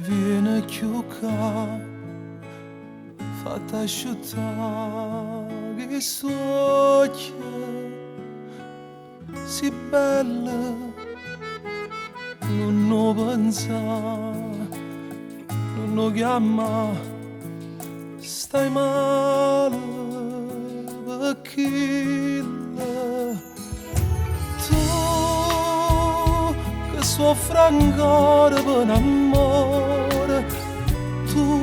viene chiuca fatta asciuttare che soglia si bella non pensa non chiama stai male perché tu che soffri ancora per amore tu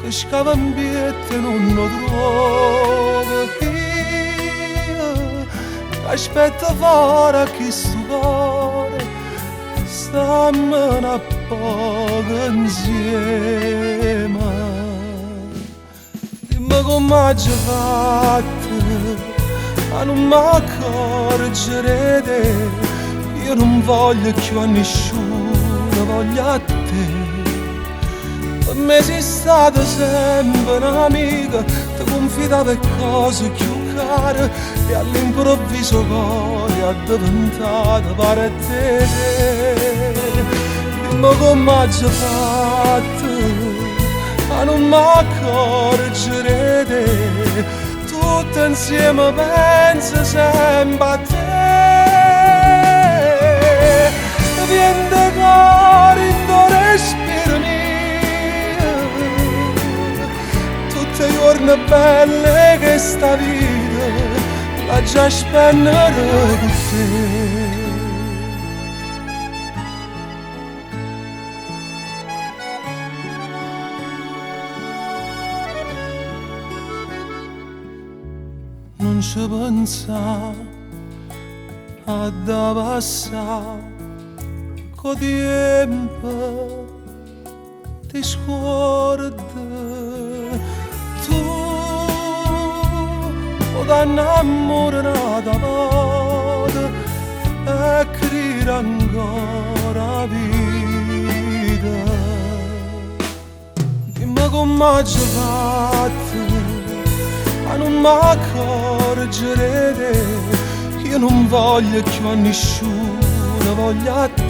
che scava in piedi non lo trovi io che aspetta fuori chi sto cuore stammene a poco insieme dimmi come ci fatto a non mi accorgere io non voglio più a nessuno voglio a te per me sei stata sempre un'amica ti confidavo e cose più care e all'improvviso poi è diventata parte te dimmi come ci fatto a non mi accorgere tutto insieme penso sempre a te vieni da cuore in tuo respiro mio tutti i giorni belle che sta vita la già spennere con te non ci pensa a da passare con tempo ti scorda tu o da innamorata volta e crede ancora vita dimmi come ci fatto a non mi accorgere io non voglio più a nessuno voglio a te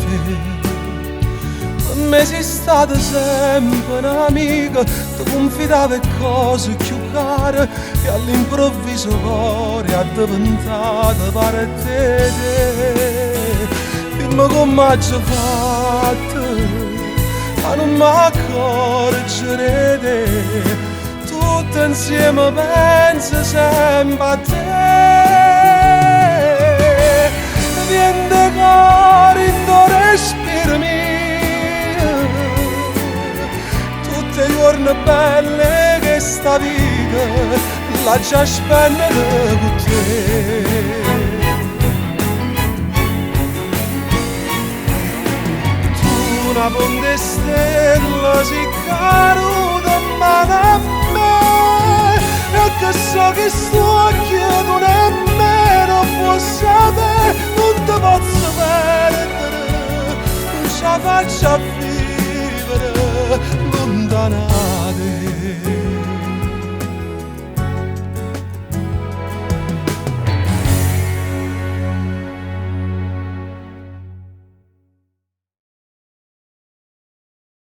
per me sei stata sempre un'amica ti confidavo e cose più care e all'improvviso cuore è diventata parte te dimmi come ci fatto a non mi accorgere tutto insieme penso sempre a te vieni da cuore in tuo respiro mio tutti i giorni belle che sta vita la già spennere con te tu una ponte stella si caruta mano a me e che so che sto occhio non è meno può sapere non ti posso perdere non ce la faccio a vivere